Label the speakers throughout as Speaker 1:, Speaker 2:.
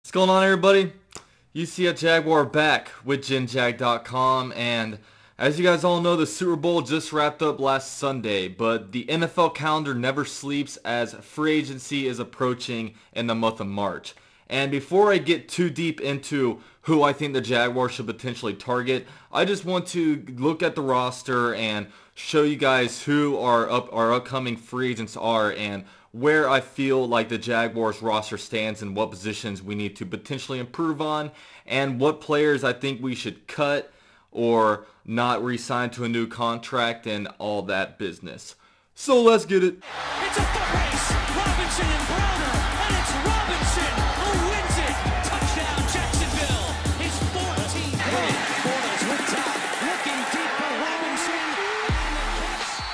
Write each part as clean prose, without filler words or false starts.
Speaker 1: What's going on, everybody? You see a Jaguar back with GenJag.com, and as you guys all know, the Super Bowl just wrapped up last Sunday, but the NFL calendar never sleeps as free agency is approaching in the month of March. And before I get too deep into who I think the Jaguars should potentially target, I just want to look at the roster and show you guys who our upcoming free agents are and where I feel like the Jaguars roster stands and what positions we need to potentially improve on and what players I think we should cut or not re-sign to a new contract and all that business. So let's get it.
Speaker 2: It's a foot race. Robinson and Browner, and it's Robinson who wins it. Touchdown Jacksonville. His 14th win. Bortles with time, looking deep for Robinson, and the catch is...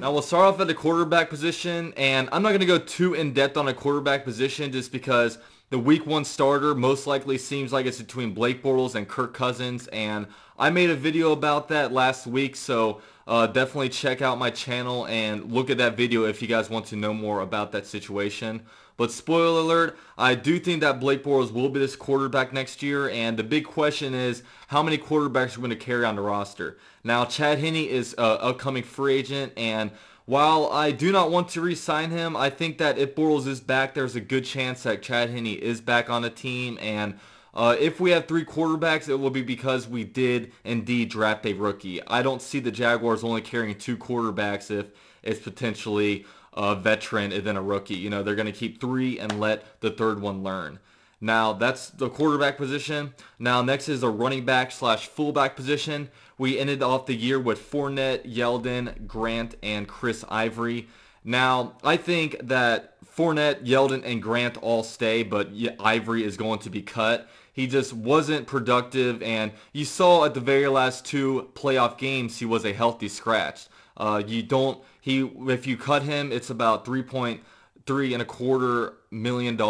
Speaker 1: Now we'll start off at the quarterback position, and I'm not going to go too in-depth on a quarterback position just because the week one starter most likely seems like it's between Blake Bortles and Kirk Cousins, and I made a video about that last week, so definitely check out my channel and look at that video if you guys want to know more about that situation. But spoiler alert, I do think that Blake Bortles will be this quarterback next year, and the big question is how many quarterbacks are going to carry on the roster. Now, Chad Henne is an upcoming free agent, and while I do not want to re-sign him, I think that if Bortles is back, there's a good chance that Chad Henne is back on the team, and if we have three quarterbacks, it will be because we did indeed draft a rookie. I don't see the Jaguars only carrying two quarterbacks if it's potentially a veteran and then a rookie. You know, they're going to keep three and let the third one learn. Now, that's the quarterback position. Now, next is a running back / fullback position. We ended off the year with Fournette, Yeldon, Grant, and Chris Ivory. Now, I think that Fournette, Yeldon, and Grant all stay, but Ivory is going to be cut. He just wasn't productive, and you saw at the very last two playoff games he was a healthy scratch. If you cut him, it's about $3.25 million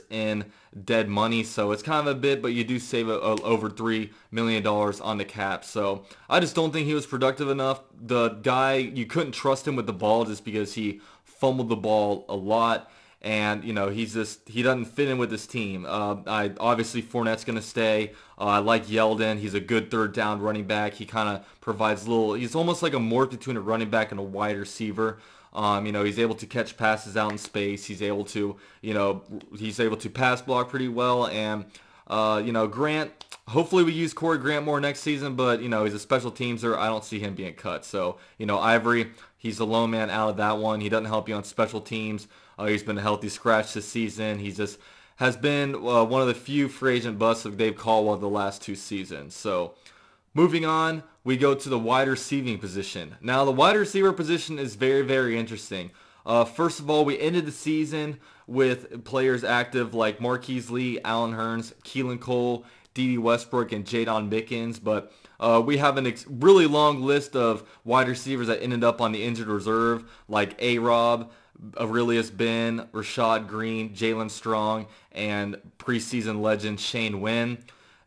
Speaker 1: in dead money, so it's kind of a bit, but you do save over $3 million on the cap. So I just don't think he was productive enough. The guy, you couldn't trust him with the ball just because he fumbled the ball a lot, and he doesn't fit in with this team. Obviously Fournette's gonna stay. I like Yeldon. He's a good third down running back. He kind of provides he's almost like a morph between a running back and a wide receiver. He's able to catch passes out in space. He's able to pass block pretty well. And, Grant, hopefully we use Corey Grant more next season, but, he's a special teamser. I don't see him being cut. So, Ivory, he's the lone man out of that one. He doesn't help you on special teams. He's been a healthy scratch this season. He just has been one of the few free agent busts that they've called one of the last two seasons. So, moving on, we go to the wide receiving position. Now, the wide receiver position is very, very interesting. First of all, we ended the season with players active like Marquise Lee, Allen Hurns, Keelan Cole, D.D. Westbrook, and Jadon Mickens. But we have a really long list of wide receivers that ended up on the injured reserve, like A-Rob, Aurelius Ben, Rashad Green, Jalen Strong, and preseason legend Shane Wynn.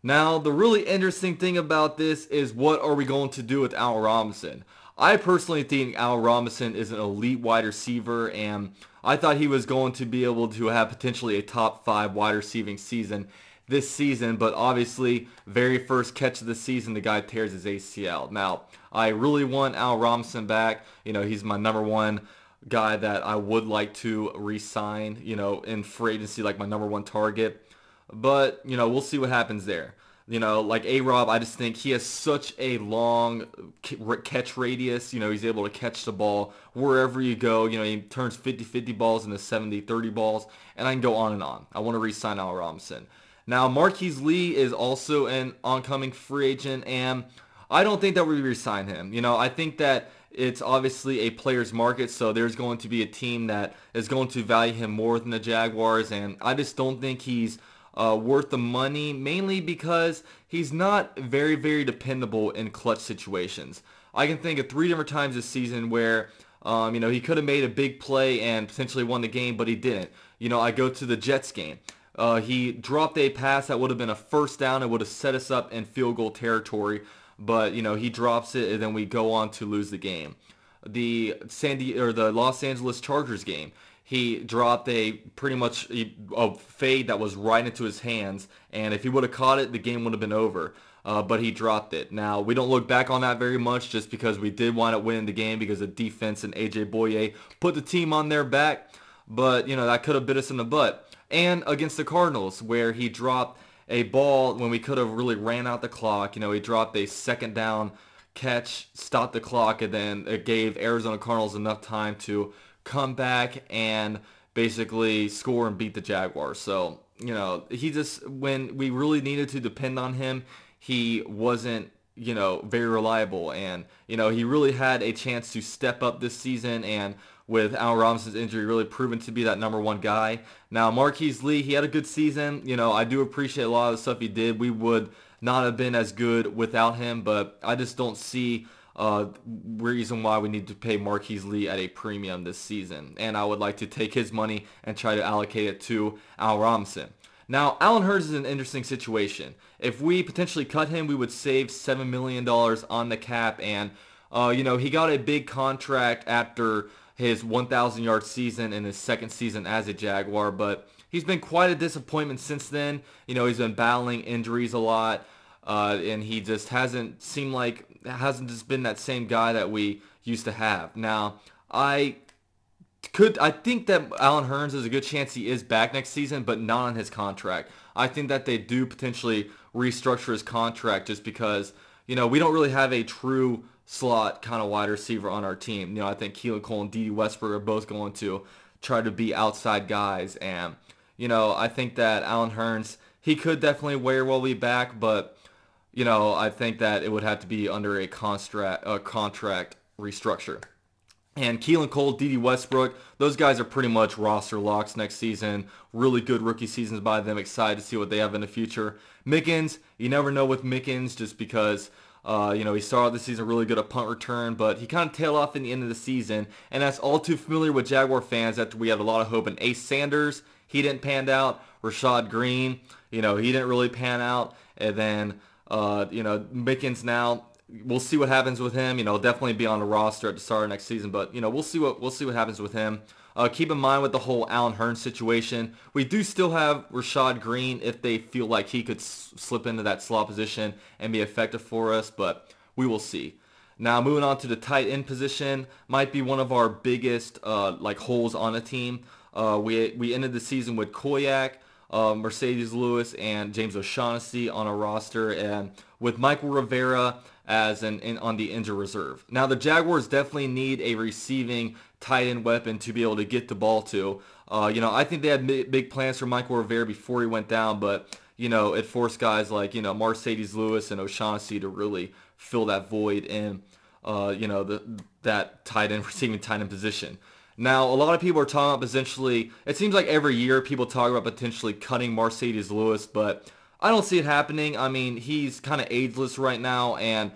Speaker 1: Now, the really interesting thing about this is what are we going to do with Al Robinson? I personally think Al Robinson is an elite wide receiver, and I thought he was going to be able to have potentially a top 5 wide receiving season this season, but obviously, very first catch of the season, the guy tears his ACL. Now, I really want Al Robinson back. He's my number one guy that I would like to re-sign, in free agency, like my number one target. But, we'll see what happens there. Like A-Rob, I just think he has such a long catch radius. He's able to catch the ball wherever you go. He turns 50-50 balls into 70-30 balls, and I can go on and on. I want to re-sign Al Robinson. Now, Marquise Lee is also an oncoming free agent, and I don't think that we re-sign him. I think that it's obviously a player's market, so there's going to be a team that is going to value him more than the Jaguars, and I just don't think he's worth the money, mainly because he's not very, very dependable in clutch situations. I can think of 3 different times this season where, he could have made a big play and potentially won the game, but he didn't. I go to the Jets game. He dropped a pass that would have been a first down and would have set us up in field goal territory, but, he drops it and then we go on to lose the game. The Los Angeles Chargers game. he dropped a pretty much a fade that was right into his hands, and if he would have caught it, the game would have been over. But he dropped it. Now, we don't look back on that very much just because we did wind up winning the game because the defense and A.J. Boye put the team on their back. But, that could have bit us in the butt. And against the Cardinals, where he dropped a ball when we could have really ran out the clock. He dropped a second down catch, stopped the clock, and then it gave Arizona Cardinals enough time to come back and basically score and beat the Jaguars. So, he just, when we really needed to depend on him, he wasn't, very reliable. And, he really had a chance to step up this season, and with Allen Robinson's injury really proven to be that #1 guy. Now, Marquise Lee, he had a good season. I do appreciate a lot of the stuff he did. We would not have been as good without him, but I just don't see reason why we need to pay Marquise Lee at a premium this season. And I would like to take his money and try to allocate it to Allen Robinson. Now, Allen Hurns is an interesting situation. If we potentially cut him, we would save $7 million on the cap. And, he got a big contract after his 1,000-yard season in his second season as a Jaguar. But he's been quite a disappointment since then. He's been battling injuries a lot. And he just hasn't just been that same guy that we used to have. Now, I think that Allen Hurns is a good chance he is back next season, but not on his contract. I think that they do potentially restructure his contract just because, we don't really have a true slot kind of wide receiver on our team. I think Keelan Cole and Dede Westbrook are both going to try to be outside guys. And, I think that Allen Hurns, he could definitely very well be back, but, I think that it would have to be under a contract restructure. And Keelan Cole, Dede Westbrook, those guys are pretty much roster locks next season. Really good rookie seasons by them. Excited to see what they have in the future. Mickens, you never know with Mickens just because, he started the season really good at punt return, but he kind of tailed off in the end of the season. And that's all too familiar with Jaguar fans after we had a lot of hope in Ace Sanders. He didn't pan out. Rashad Green, he didn't really pan out. And then, Mickens now, we'll see what happens with him. Definitely be on the roster at the start of next season, but we'll see what happens with him. Keep in mind with the whole Allen Hurns situation, we do still have Rashad Green if they feel like he could slip into that slot position and be effective for us, but we will see. Now moving on to the tight end position, might be one of our biggest holes on the team. We ended the season with Koyak, Mercedes Lewis, and James O'Shaughnessy on a roster, and with Michael Rivera as on the injured reserve. Now the Jaguars definitely need a receiving tight end weapon to be able to get the ball to. I think they had big plans for Michael Rivera before he went down, but it forced guys like Mercedes Lewis and O'Shaughnessy to really fill that void in that tight end receiving tight end position. Now, a lot of people are talking about potentially, it seems like every year people talk about potentially cutting Mercedes Lewis, but I don't see it happening. I mean, he's kind of ageless right now, and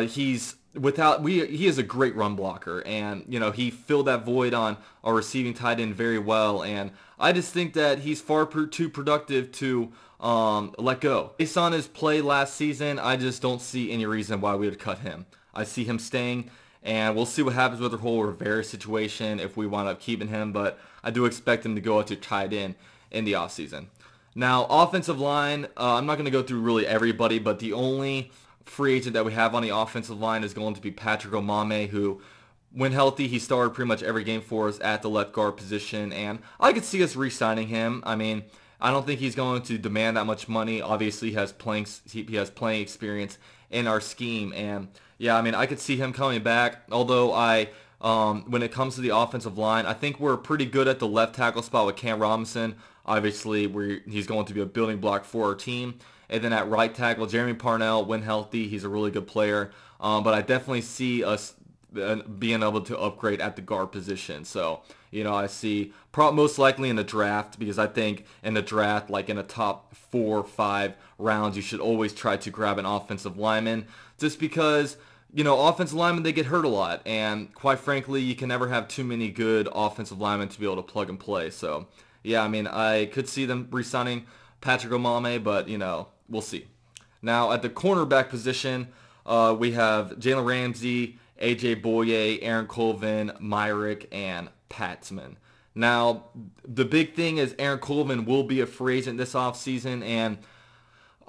Speaker 1: he is a great run blocker, and he filled that void on our receiving tight end very well, and I just think that he's far too productive to let go. Based on his play last season, I just don't see any reason why we would cut him. I see him staying. And we'll see what happens with the whole Rivera situation if we wind up keeping him. But I do expect him to go out to tight end in the offseason. Now, offensive line, I'm not going to go through really everybody, but the only free agent that we have on the offensive line is going to be Patrick Omameh, who, when healthy, he started pretty much every game for us at the left guard position. And I could see us re-signing him. I mean, I don't think he's going to demand that much money. Obviously, he has playing experience in our scheme, and yeah, I mean, I could see him coming back. Although when it comes to the offensive line, I think we're pretty good at the left tackle spot with Cam Robinson. Obviously, he's going to be a building block for our team. And then at right tackle, Jeremy Parnell, when healthy, he's a really good player. But I definitely see us being able to upgrade at the guard position. So, I see most likely in the draft, because I think in the draft, like in the top 4 or 5 rounds, you should always try to grab an offensive lineman, just because, offensive linemen, they get hurt a lot. And quite frankly, you can never have too many good offensive linemen to be able to plug and play. So, yeah, I mean, I could see them re-signing Patrick Omameh, but, we'll see. Now, at the cornerback position, we have Jalen Ramsey, A.J. Boye, Aaron Colvin, Myrick, and Patsman. Now, the big thing is Aaron Colvin will be a free agent this offseason, and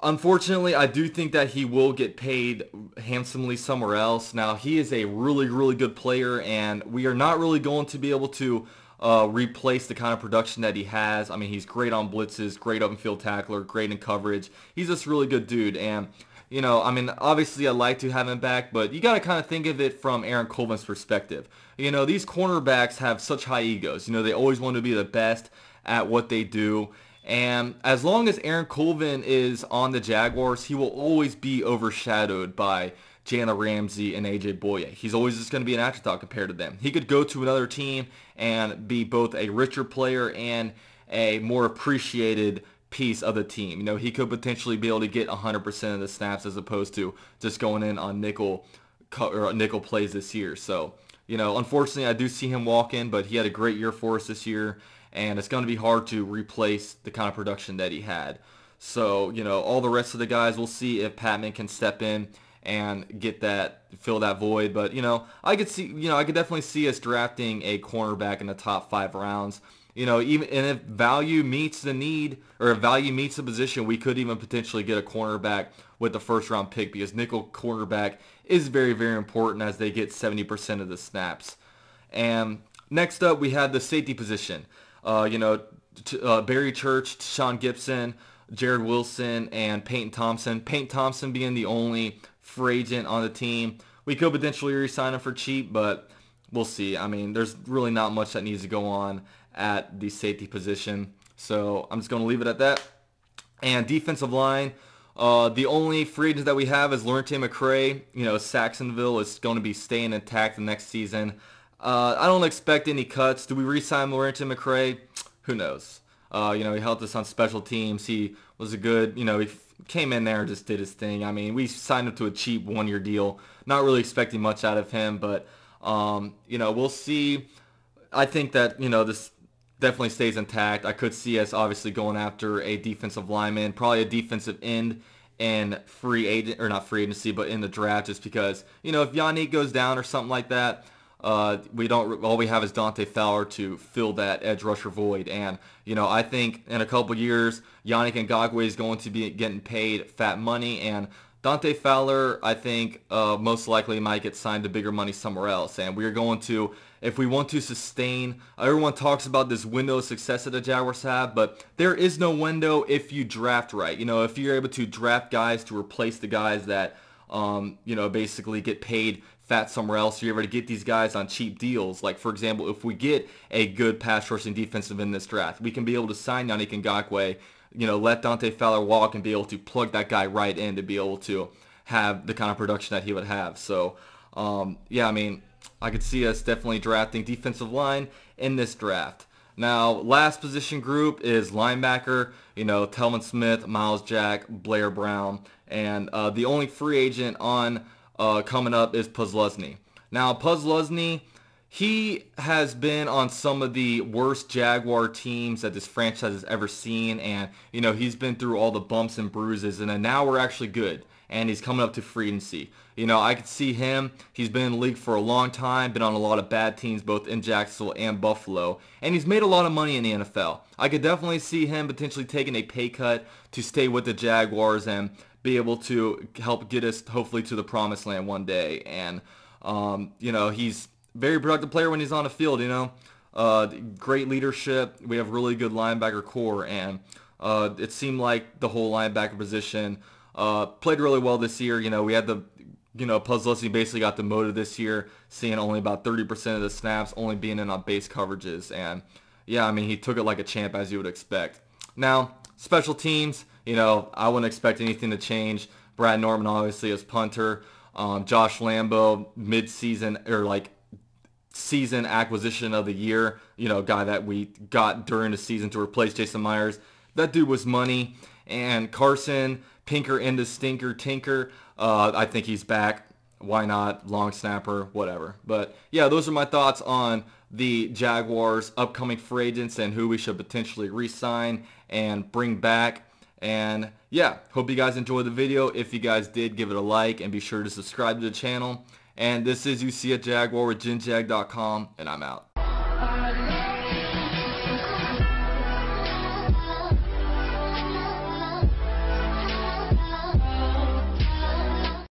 Speaker 1: unfortunately, I do think that he will get paid handsomely somewhere else. Now, he is a really, really good player, and we are not really going to be able to replace the kind of production that he has. I mean, he's great on blitzes, great open field tackler, great in coverage. He's just a really good dude, and you know, I mean, obviously I'd like to have him back, but you got to kind of think of it from Aaron Colvin's perspective. You know, these cornerbacks have such high egos. You know, they always want to be the best at what they do. And as long as Aaron Colvin is on the Jaguars, he will always be overshadowed by Jalen Ramsey and A.J. Boye. He's always just going to be an afterthought compared to them. He could go to another team and be both a richer player and a more appreciated piece of the team. You know, he could potentially be able to get 100% of the snaps as opposed to just going in on nickel plays this year. So, you know, unfortunately, I do see him walk in, but he had a great year for us this year, and it's going to be hard to replace the kind of production that he had. So, you know, all the rest of the guys, we'll see if Patman can step in and fill that void. But, you know, I could definitely see us drafting a cornerback in the top 5 rounds. You know, and if value meets the need, or if value meets the position, we could even potentially get a cornerback with the first round pick, because nickel cornerback is very, very important as they get 70% of the snaps. And next up, we had the safety position. You know, Barry Church, Sean Gibson, Jared Wilson, and Peyton Thompson. Peyton Thompson being the only free agent on the team. We could potentially re-sign him for cheap, but we'll see. I mean, there's really not much that needs to go on at the safety position. So I'm just going to leave it at that. And defensive line, the only free agent that we have is Lorente McCray. You know, Saxonville is going to be staying intact the next season. I don't expect any cuts. Do we re-sign Lorente McCray? Who knows? You know, he helped us on special teams. He was a good, you know, he came in there and just did his thing. I mean, we signed him to a cheap one-year deal. Not really expecting much out of him, but, you know, we'll see. I think that, you know, this definitely stays intact. I could see us obviously going after a defensive lineman, probably a defensive end in free agent, or not free agency, but in the draft, just because, you know, if Yannick goes down or something like that, all we have is Dante Fowler to fill that edge rusher void. And, you know, I think in a couple years, Yannick Ngakoue is going to be getting paid fat money, and Dante Fowler, I think, most likely might get signed to bigger money somewhere else. And we're going to, if we want to sustain, everyone talks about this window of success that the Jaguars have, but there is no window if you draft right. You know, if you're able to draft guys to replace the guys that, you know, basically get paid fat somewhere else, you're able to get these guys on cheap deals. Like, for example, if we get a good pass rushing defensive in this draft, we can be able to sign Yannick Ngakoue, you know, let Dante Fowler walk and be able to plug that guy right in to be able to have the kind of production that he would have. So, yeah, I mean, I could see us definitely drafting defensive line in this draft. Now, last position group is linebacker. You know, Telvin Smith, Miles Jack, Blair Brown, and the only free agent on coming up is Puzlesny. Now, Puzlesny, he has been on some of the worst Jaguar teams that this franchise has ever seen, and, you know, he's been through all the bumps and bruises, and then now we're actually good, and he's coming up to free agency. You know, I could see him. He's been in the league for a long time, been on a lot of bad teams, both in Jacksonville and Buffalo, and he's made a lot of money in the NFL. I could definitely see him potentially taking a pay cut to stay with the Jaguars and be able to help get us, hopefully, to the promised land one day. And, you know, he's very productive player when he's on the field, you know. Great leadership. We have really good linebacker core, and it seemed like the whole linebacker position played really well this year. You know, we had the, you know, Puzlesny basically got demoted this year, seeing only about 30% of the snaps, only being in on base coverages. And, yeah, I mean, he took it like a champ, as you would expect. Now, special teams, you know, I wouldn't expect anything to change. Brad Norman, obviously, as punter. Josh Lambo, mid-season, or like season acquisition of the year, you know, guy that we got during the season to replace Jason Myers. That dude was money. And Carson, Pinker into Stinker, Tinker, I think he's back. Why not? Long snapper, whatever. But, yeah, those are my thoughts on the Jaguars' upcoming free agents and who we should potentially re-sign and bring back. And, yeah, hope you guys enjoyed the video. If you guys did, give it a like and be sure to subscribe to the channel. And this is You See a Jaguar with JinJag.com, and I'm out.